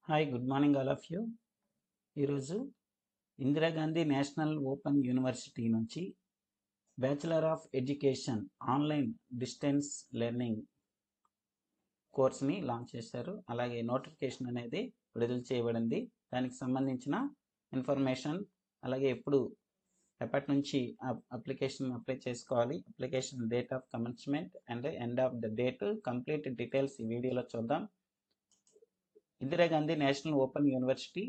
Hi good morning all of you. ఈరోజు Indira Gandhi national open university నుంచి bachelor of education online distance learning కోర్స్ని launch చేశారు. అలాగే notification అనేది విడుదల చేయబడింది. దానికి సంబంధించిన ఇన్ఫర్మేషన్, అలాగే ఎప్పటి నుంచి అప్లికేషన్ అప్లై చేసుకోవాలి, application date of commencement and end of the date, complete details ఈ వీడియోలో చూద్దాం. Indira Gandhi national open university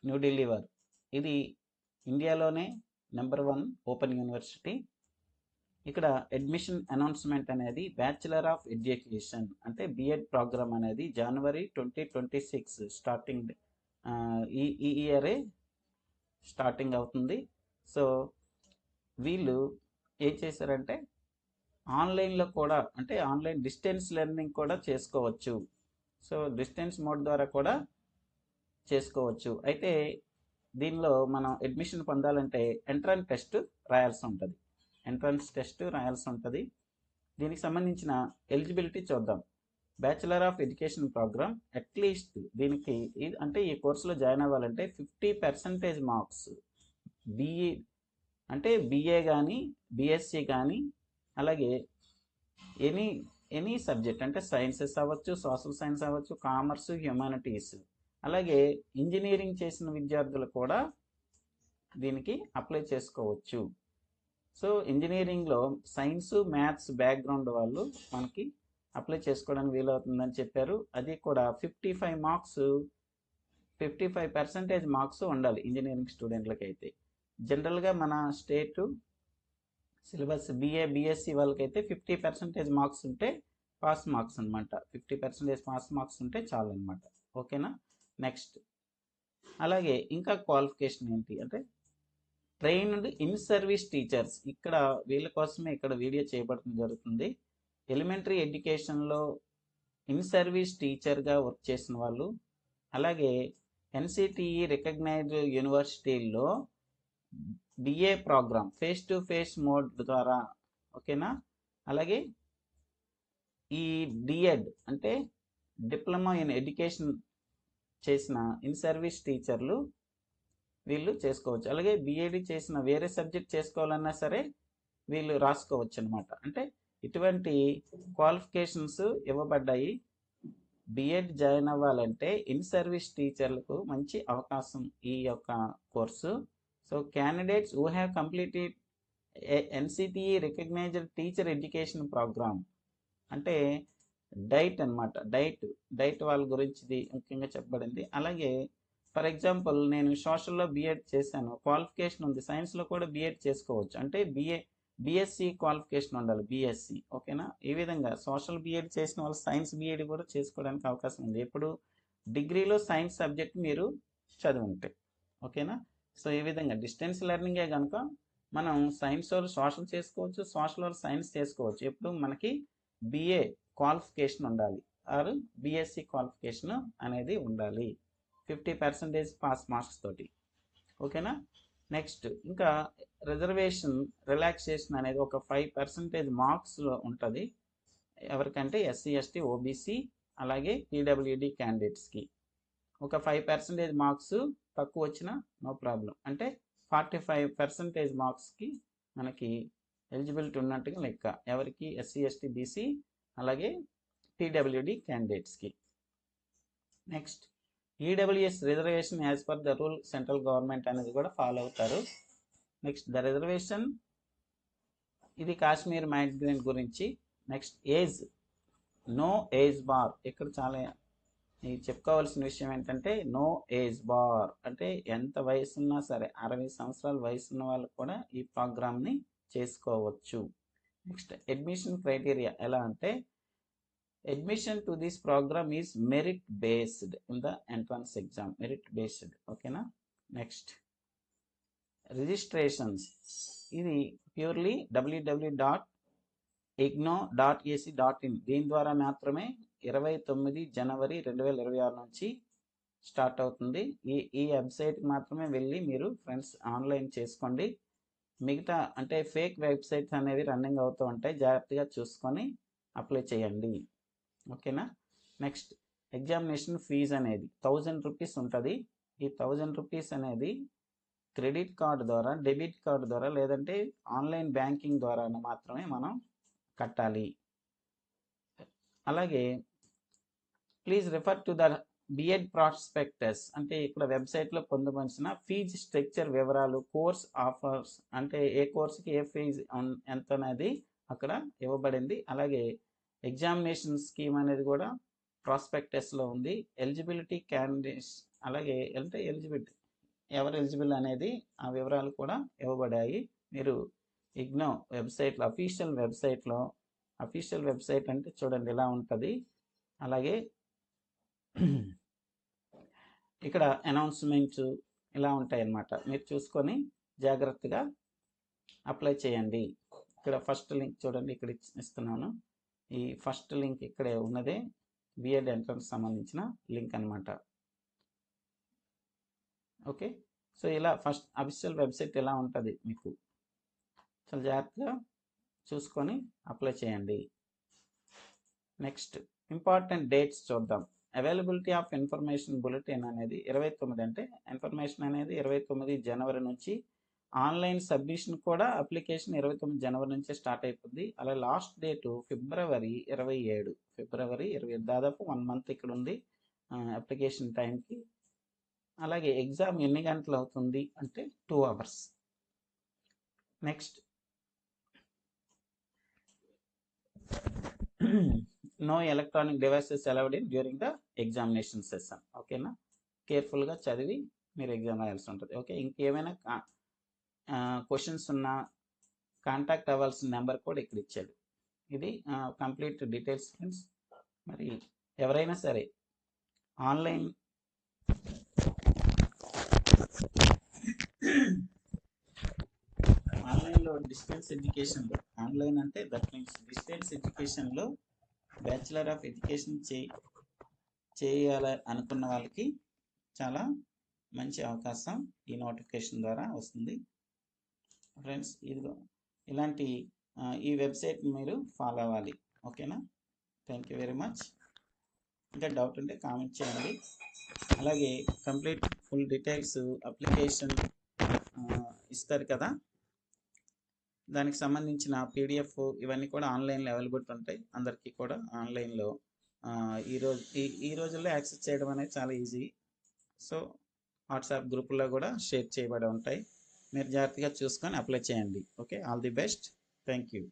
New Delhi వారు, ఇది ఇండియాలోనే నెంబర్ 1 ఓపెన్ యూనివర్సిటీ. ఇక్కడ అడ్మిషన్ అనౌన్స్మెంట్ అనేది బ్యాచిలర్ ఆఫ్ ఎడ్యుకేషన్ అంటే బిఎడ్ ప్రోగ్రామ్ అనేది జనవరి 2026 స్టార్టింగ్, ఈ ఇయరే స్టార్టింగ్ అవుతుంది. సో వీళ్ళు ఏం చేశారంటే ఆన్లైన్లో కూడా, అంటే ఆన్లైన్ డిస్టెన్స్ లెర్నింగ్ కూడా చేసుకోవచ్చు. సో డిస్టెన్స్ మోడ్ ద్వారా కూడా చేసుకోవచ్చు. అయితే దీనిలో మనం అడ్మిషన్ పొందాలంటే ఎంట్రన్స్ టెస్ట్ రాయాల్సి ఉంటుంది. దీనికి సంబంధించిన ఎలిజిబిలిటీ చూద్దాం. Bachelor of education programme at least దీనికి అంటే ఈ కోర్సులో జాయిన్ అవ్వాలంటే 50% మార్క్స్ బిఈ అంటే బిఏ కానీ బిఎస్సి కానీ, అలాగే ఎనీ సబ్జెక్ట్ అంటే సైన్సెస్ అవ్వచ్చు, సోషల్ సైన్స్ అవ్వచ్చు, కామర్స్, హ్యుమానిటీస్, అలాగే ఇంజనీరింగ్ చేసిన విద్యార్థులు కూడా దీనికి అప్లై చేసుకోవచ్చు. సో ఇంజనీరింగ్లో సైన్స్, మ్యాథ్స్ బ్యాక్గ్రౌండ్ వాళ్ళు మనకి అప్లై చేసుకోవడానికి వీలవుతుందని చెప్పారు. అది కూడా 55% మార్క్స్ ఉండాలి ఇంజనీరింగ్ స్టూడెంట్లకి. అయితే జనరల్గా మన స్టేటు సిలబస్ బిఏ బిఎస్సి వాళ్ళకైతే 50% మార్క్స్ ఉంటే పాస్ మార్క్స్ అనమాట. 50% పాస్ మార్క్స్ ఉంటే చాలు అనమాట. ఓకేనా. నెక్స్ట్, అలాగే ఇంకా క్వాలిఫికేషన్ ఏంటి అంటే ట్రైన్డ్ ఇన్ సర్వీస్ టీచర్స్. ఇక్కడ వీళ్ళ కోసమే ఇక్కడ వీడియో చేయబడటం జరుగుతుంది. ఎలిమెంటరీ ఎడ్యుకేషన్లో ఇన్ సర్వీస్ టీచర్గా వర్క్ చేసిన వాళ్ళు, అలాగే ఎన్సిటిఈ రికగ్నైజ్డ్ యూనివర్సిటీల్లో BA programme face to face mode ద్వారా, ఓకేనా. అలాగే ఈ డిఎడ్ అంటే డిప్లొమా ఇన్ ఎడ్యుకేషన్ చేసిన ఇన్ సర్వీస్ టీచర్లు వీళ్ళు చేసుకోవచ్చు. అలాగే బిఏడి చేసిన వేరే సబ్జెక్ట్ చేసుకోవాలన్నా సరే వీళ్ళు రాసుకోవచ్చు అనమాట. అంటే ఇటువంటి క్వాలిఫికేషన్స్ ఇవ్వబడ్డాయి. బిఎడ్ జాయిన్ అవ్వాలంటే ఇన్ సర్వీస్ టీచర్లకు మంచి అవకాశం ఈ యొక్క course. So candidates who have completed NCTE recognised teacher education programme అంటే డైట్ అనమాట. డైట్ వాళ్ళ గురించి ఇది ముఖ్యంగా చెప్పబడింది. అలాగే ఫర్ ఎగ్జాంపుల్ నేను సోషల్లో బిఎడ్ చేశాను, క్వాలిఫికేషన్ ఉంది. సైన్స్లో కూడా బిఎడ్ చేసుకోవచ్చు, అంటే బిఎస్సి క్వాలిఫికేషన్ ఉండాలి, బిఎస్సి. ఓకేనా. ఈ విధంగా సోషల్ బిఎడ్ చేసిన వాళ్ళు సైన్స్ బిఎడ్ కూడా చేసుకోవడానికి అవకాశం ఉంది, ఎప్పుడు డిగ్రీలో సైన్స్ సబ్జెక్ట్ మీరు చదివి ఉంటే. ఓకేనా. సో ఈ విధంగా డిస్టెన్స్ లెర్నింగే కనుక మనం సైన్స్ వాళ్ళు సోషల్ చేసుకోవచ్చు, సోషల్ వాళ్ళు సైన్స్ చేసుకోవచ్చు. ఎప్పుడు మనకి బిఏ క్వాలిఫికేషన్ ఉండాలి, ఆర్ బిఎస్సి క్వాలిఫికేషన్ అనేది ఉండాలి, 50% పాస్ మార్క్స్ తోటి. ఓకేనా. నెక్స్ట్, ఇంకా రిజర్వేషన్ రిలాక్సేషన్ అనేది ఒక 5% మార్క్స్లో ఉంటుంది. ఎవరికంటే ఎస్సీ, ఎస్టీ, ఓబీసీ, అలాగే పీడబ్ల్యూడి క్యాండిడేట్స్కి ఒక 5% మార్క్స్ తక్కువ వచ్చినా నో ప్రాబ్లం. అంటే 45% మార్క్స్కి మనకి ఎలిజిబిలిటీ ఉన్నట్టుగా లెక్క. ఎవరికి? ఎస్సీ, ఎస్టీ, బీసీ, అలాగే పీడబ్ల్యూడి క్యాండిడేట్స్కి. Next, EWS reservation as per the rule central government అనేది కూడా ఫాలో అవుతారు. నెక్స్ట్, ద రిజర్వేషన్ ఇది కాశ్మీర్ మైగ్రెంట్ గురించి. Next, age no age bar. ఇక్కడ చాలా చెప్పుకోవాల్సిన విషయం ఏంటంటే నో ఏజ్ బార్ అంటే ఎంత వయసున్నా సరే, 60 సంవత్సరాల వయసున్న వాళ్ళు కూడా ఈ ప్రోగ్రామ్ని చేసుకోవచ్చు. నెక్స్ట్, అడ్మిషన్ క్రైటీరియా ఎలా అంటే admission to this program is merit based in the entrance exam, merit based. ఓకేనా. నెక్స్ట్, రిజిస్ట్రేషన్స్ ఇది ప్యూర్లీ www.igno.ac.in దీని ద్వారా మాత్రమే 29 జనవరి 2026 నుంచి స్టార్ట్ అవుతుంది. ఈ వెబ్సైట్కి మాత్రమే వెళ్ళి మీరు ఫ్రెండ్స్ ఆన్లైన్ చేసుకోండి. మిగతా అంటే ఫేక్ వెబ్సైట్స్ అనేవి రన్నింగ్ అవుతూ ఉంటాయి, జాగ్రత్తగా చూసుకొని అప్లై చేయండి. ఓకేనా. నెక్స్ట్, ఎగ్జామినేషన్ ఫీజు అనేది 1000 రూపీస్ ఉంటుంది. ఈ 1000 రూపీస్ అనేది క్రెడిట్ కార్డు ద్వారా, డెబిట్ కార్డు ద్వారా, లేదంటే ఆన్లైన్ బ్యాంకింగ్ ద్వారా మాత్రమే మనం కట్టాలి. అలాగే please refer to the BEd prospectus, అంటే ఇక్కడ వెబ్సైట్లో పొందుపరిచిన ఫీజు స్ట్రక్చర్ వివరాలు, కోర్స్ ఆఫర్స్, అంటే ఏ కోర్సుకి ఏ ఫీజు ఎంత అనేది అక్కడ ఇవ్వబడింది. అలాగే ఎగ్జామినేషన్ స్కీమ్ అనేది కూడా ప్రాస్పెక్టస్లో ఉంది. ఎలిజిబిలిటీ క్యాండిడేట్స్, అలాగే అంటే ఎలిజిబిలిటీ ఎవరు ఎలిజిబుల్ అనేది ఆ వివరాలు కూడా ఇవ్వబడాయి. మీరు ఇగ్నో వెబ్సైట్లో, అఫీషియల్ వెబ్సైట్ అంటే చూడండి ఇలా ఉంటుంది. అలాగే ఇక్కడ అనౌన్స్మెంట్స్ ఇలా ఉంటాయి అన్నమాట. మీరు చూసుకొని జాగ్రత్తగా అప్లై చేయండి. ఇక్కడ ఫస్ట్ లింక్ చూడండి, ఇక్కడ ఇస్తున్నాను. ఈ ఫస్ట్ లింక్ ఇక్కడే ఉన్నదే బిఎడ్ ఎంట్రన్స్ సంబంధించిన లింక్ అనమాట. ఓకే, సో ఇలా ఫస్ట్ అఫీషియల్ వెబ్సైట్ ఎలా ఉంటుంది మీకు చాలా జాగ్రత్తగా చూసుకొని అప్లై చేయండి. నెక్స్ట్ ఇంపార్టెంట్ డేట్స్ చూద్దాం. అవైలబిలిటీ ఆఫ్ ఇన్ఫర్మేషన్ బులెటిన్ అనేది 29, అంటే ఇన్ఫర్మేషన్ అనేది 29 జనవరి నుంచి, ఆన్లైన్ సబ్మిషన్ కూడా అప్లికేషన్ 29 జనవరి నుంచే స్టార్ట్ అయిపోద్ది. అలా లాస్ట్ డేటు ఫిబ్రవరి 27, దాదాపు 1 మంత్ ఇక్కడ ఉంది అప్లికేషన్ టైంకి. అలాగే ఎగ్జామ్ ఎన్ని గంటలు అవుతుంది అంటే 2 hours. Next no electronic devices allowed in during the examination session. ఓకేనా, కేర్ఫుల్గా చదివి మీరు ఎగ్జామ్ రాయాల్సి ఉంటుంది. ఓకే, ఇంకేమైనా క్వశ్చన్స్ ఉన్నా కాంటాక్ట్ అవ్వాల్సిన నెంబర్ కూడా ఇక్కడ ఇచ్చాడు. ఇది కంప్లీట్ డీటెయిల్స్ ఫ్రెండ్స్. మరి ఎవరైనా సరే ఆన్లైన్లో డిస్టెన్స్ ఎడ్యుకేషన్లో, ఆన్లైన్ అంటే దట్ మీన్స్ డిస్టెన్స్ ఎడ్యుకేషన్లో బ్యాచిలర్ ఆఫ్ ఎడ్యుకేషన్ చేయాలి అనుకున్న వాళ్ళకి చాలా మంచి అవకాశం ఈ నోటిఫికేషన్ ద్వారా వస్తుంది ఫ్రెండ్స్. ఇదిగో ఇలాంటి ఈ వెబ్సైట్ మీరు ఫాలో అవ్వాలి. ఓకేనా, థ్యాంక్ యూ వెరీ మచ్. ఇంకా డౌట్ ఉంటే కామెంట్ చేయండి. అలాగే కంప్లీట్ ఫుల్ డీటెయిల్స్ అప్లికేషన్ ఇస్తారు కదా, దానికి సంబంధించిన పీడిఎఫ్ ఇవన్నీ కూడా ఆన్లైన్లో అవైలబుల్ ఉంటాయి. అందరికీ కూడా ఆన్లైన్లో ఈ రోజుల్లో యాక్సెస్ చేయడం అనేది చాలా ఈజీ. సో వాట్సాప్ గ్రూపుల్లో కూడా షేర్ చేయబడి ఉంటాయి. మీరు జాగ్రత్తగా చూసుకొని అప్లై చేయండి. Okay, all the best. Thank you.